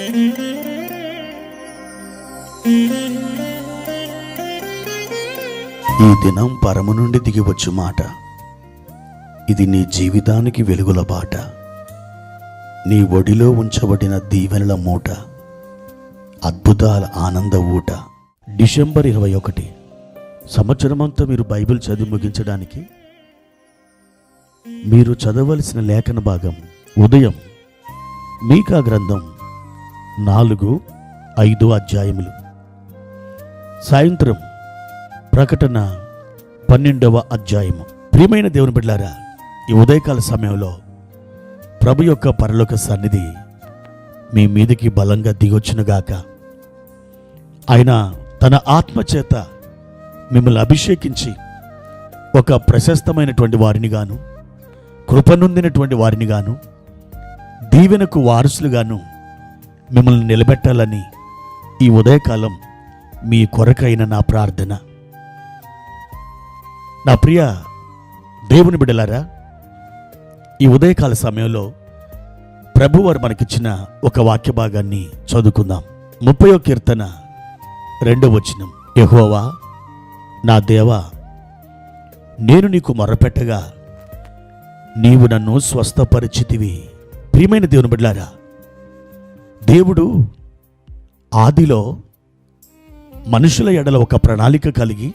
ఈ దినం పరము నుండి దిగివచ్చు మాట, ఇది నీ జీవితానికి వెలుగుల బాట, నీ ఒడిలో ఉంచబడిన దీవెనల మూట, అద్భుతాల ఆనంద ఊట. డిసెంబర్ 21 సంవత్సరమంతా మీరు బైబిల్ చదివి ముగించడానికి మీరు చదవలసిన లేఖన భాగం ఉదయం మీకా గ్రంథం 4-5 అధ్యాయములు, సాయంత్రం ప్రకటన 12వ అధ్యాయము. ప్రియమైన దేవుని బిడ్డలారా, ఈ ఉదయకాల సమయంలో ప్రభు యొక్క పరలోక సన్నిధి మీ మీదకి బలంగా దిగొచ్చునుగాక. ఆయన తన ఆత్మచేత మిమ్మల్ని అభిషేకించి ఒక ప్రశస్తమైనటువంటి వారిని గాను, కృపనొందినటువంటి వారిని గాను, దీవెనకు వారసులుగాను మిమ్మల్ని నిలబెట్టాలని ఈ ఉదయకాలం మీ కొరకైన నా ప్రార్థన. నా ప్రియ దేవుని బిడ్డలారా, ఈ ఉదయకాల సమయంలో ప్రభువారు మనకిచ్చిన ఒక వాక్య భాగాన్ని చదువుకుందాం. 30వ కీర్తన 2వ వచనం. యెహోవా నా దేవా, నేను నీకు మొరపెట్టగా నీవు నన్ను స్వస్థపరిచితివి. ప్రియమైన దేవుని బిడ్డలారా, దేవుడు ఆదిలో మనుషుల ఎడల ఒక ప్రణాళిక కలిగి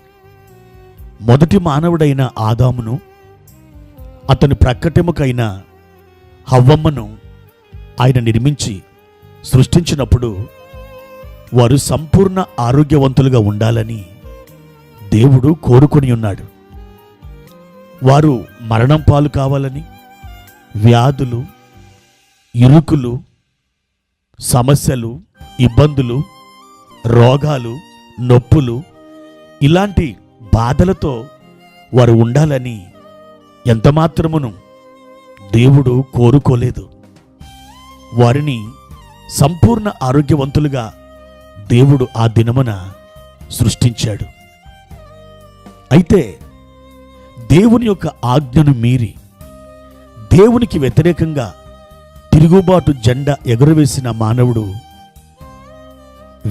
మొదటి మానవుడైన ఆదామును, అతని ప్రక్కటెముకైన హవ్వమ్మను ఆయన నిర్మించి సృష్టించినప్పుడు వారు సంపూర్ణ ఆరోగ్యవంతులుగా ఉండాలని దేవుడు కోరుకొని ఉన్నాడు. వారు మరణం పాలు కావాలని, వ్యాధులు, ఇరుకులు, సమస్యలు, ఇబ్బందులు, రోగాలు, నొప్పులు, ఇలాంటి బాధలతో వారు ఉండాలని ఎంతమాత్రమును దేవుడు కోరుకోలేదు. వారిని సంపూర్ణ ఆరోగ్యవంతులుగా దేవుడు ఆ దినమున సృష్టించాడు. అయితే దేవుని యొక్క ఆజ్ఞను మీరి దేవునికి వ్యతిరేకంగా తిరుగుబాటు జెండా ఎగురవేసిన మానవుడు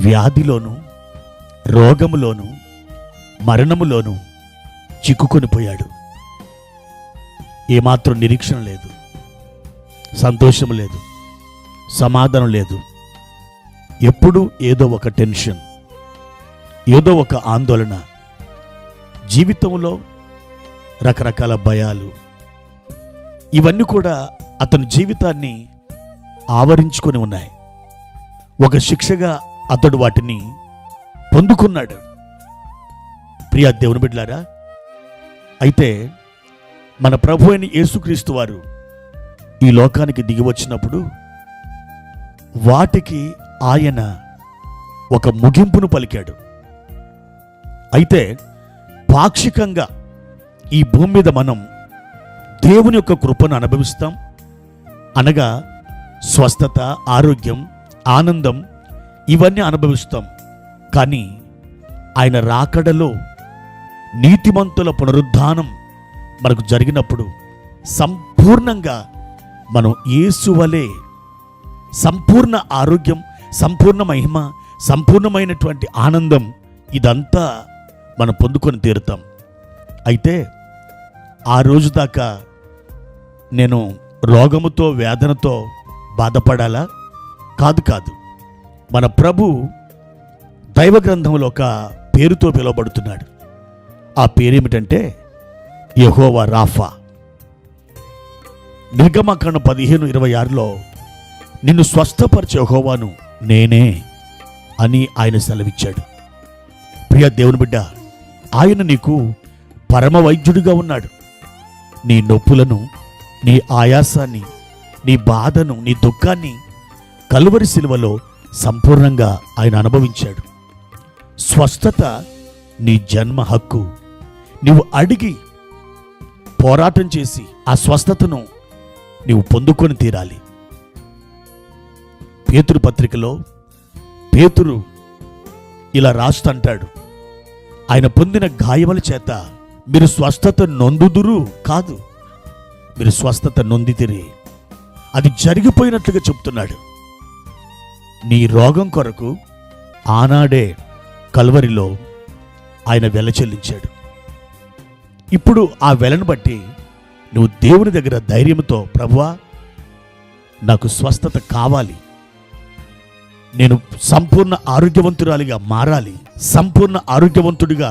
వ్యాధిలోను, రోగములోను, మరణములోను చిక్కుకొనిపోయాడు. ఏమాత్రం నిరీక్షణ లేదు, సంతోషం లేదు, సమాధానం లేదు. ఎప్పుడూ ఏదో ఒక టెన్షన్, ఏదో ఒక ఆందోళన, జీవితంలో రకరకాల భయాలు, ఇవన్నీ కూడా అతని జీవితాన్ని ఆవరించుకొని ఉన్నాయి. ఒక శిక్షగా అతడు వాటిని పొందుకున్నాడు. ప్రియ దేవుని బిడ్డలారా, అయితే మన ప్రభు అయిన యేసుక్రీస్తు వారు ఈ లోకానికి దిగి వచ్చినప్పుడు వాటికి ఆయన ఒక ముగింపును పలికాడు. అయితే పాక్షికంగా ఈ భూమి మీద మనం దేవుని యొక్క కృపను అనుభవిస్తాం. అనగా స్వస్థత, ఆరోగ్యం, ఆనందం ఇవన్నీ అనుభవిస్తాం. కానీ ఆయన రాకడలో నీతిమంతుల పునరుద్ధానం మనకు జరిగినప్పుడు సంపూర్ణంగా మనం యేసు వలె సంపూర్ణ ఆరోగ్యం, సంపూర్ణ మహిమ, సంపూర్ణమైనటువంటి ఆనందం ఇదంతా మనం పొందుకొని తీరుతాం. అయితే ఆ రోజు దాకా నేను రోగముతో, వేదనతో బాధపడాలా? కాదు. మన ప్రభు దైవ గ్రంథంలో ఒక పేరుతో పిలువబడుతున్నాడు. ఆ పేరేమిటంటే యెహోవా రాఫా. నిర్గమకాండం 15:26లో నిన్ను స్వస్థపరిచే యెహోవాను నేనే అని ఆయన సెలవిచ్చాడు. ప్రియ దేవుని బిడ్డ, ఆయన నీకు పరమ వైద్యుడిగా ఉన్నాడు. నీ నొప్పులను, నీ ఆయాసాన్ని, నీ బాధను, నీ దుఃఖాన్ని కలువరి శిలువలో సంపూర్ణంగా ఆయన అనుభవించాడు. స్వస్థత నీ జన్మ హక్కు. నీవు అడిగి పోరాటం చేసి ఆ స్వస్థతను నీవు పొందుకొని తీరాలి. పేతురు పత్రికలో పేతురు ఇలా రాస్తంటాడు, ఆయన పొందిన గాయముల చేత మీరు స్వస్థత నొందుదురు కాదు, మీరు స్వస్థత నొందితిరి. అది జరిగిపోయినట్లుగా చెప్తున్నాడు. నీ రోగం కొరకు ఆనాడే కల్వరిలో ఆయన వెల చెల్లించాడు. ఇప్పుడు ఆ వెలను బట్టి నువ్వు దేవుని దగ్గర ధైర్యంతో, ప్రభువా నాకు స్వస్థత కావాలి, నేను సంపూర్ణ ఆరోగ్యవంతురాలిగా మారాలి, సంపూర్ణ ఆరోగ్యవంతుడిగా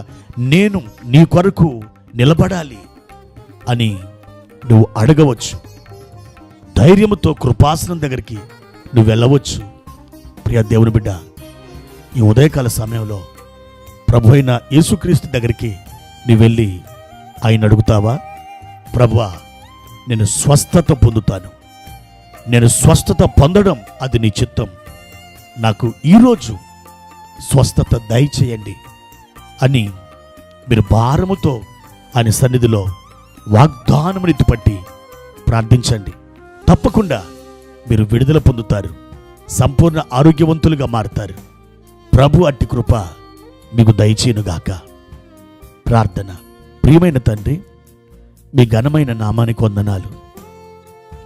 నేను నీ కొరకు నిలబడాలి అని నువ్వు అడగవచ్చు. ధైర్యంతో కృపాసనం దగ్గరికి నువ్వు వెళ్ళవచ్చు. ప్రియ దేవుని బిడ్డ, ఈ ఉదయకాల సమయంలో ప్రభు అయిన యేసుక్రీస్తు దగ్గరికి నువ్వు వెళ్ళి ఆయన అడుగుతావా? ప్రభువా, నేను స్వస్థత పొందుతాను, నేను స్వస్థత పొందడం అది నీ చిత్తం, నాకు ఈరోజు స్వస్థత దయచేయండి అని మీరు భారముతో ఆయన సన్నిధిలో వాగ్దానముని పట్టి ప్రార్థించండి. తప్పకుండా మీరు విడుదల పొందుతారు, సంపూర్ణ ఆరోగ్యవంతులుగా మారుతారు. ప్రభు అట్టి కృప మీకు దయచేయునుగాక. ప్రార్థన. ప్రియమైన తండ్రి, మీ ఘనమైన నామానికి వందనాలు.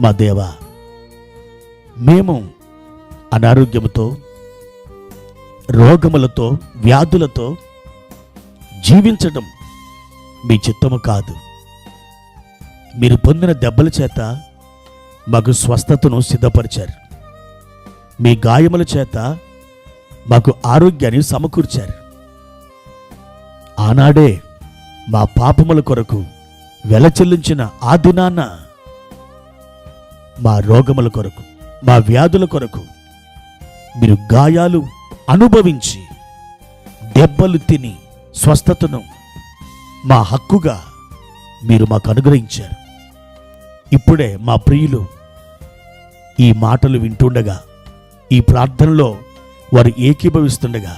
మా దేవా, మేము అనారోగ్యముతో, రోగములతో, వ్యాధులతో జీవించడం మీ చిత్తము కాదు. మీరు పొందిన దెబ్బల చేత మాకు స్వస్థతను సిద్ధపరిచారు. మీ గాయముల చేత మాకు ఆరోగ్యాన్ని సమకూర్చారు. ఆనాడే మా పాపముల కొరకు వెల చెల్లించిన ఆ దినాన మా రోగముల కొరకు, మా వ్యాధుల కొరకు మీరు గాయాలు అనుభవించి దెబ్బలు తిని స్వస్థతను మా హక్కుగా మీరు మాకు అనుగ్రహించారు. ఇప్పుడే మా ప్రియులు ఈ మాటలు వింటుండగా, ఈ ప్రార్థనలో వారు ఏకీభవిస్తుండగా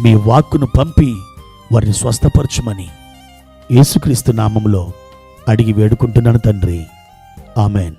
మీ వాక్కును పంపి వారిని స్వస్థపరచుమని యేసుక్రీస్తు నామములో అడిగి వేడుకుంటున్నాను తండ్రి. ఆమెన్.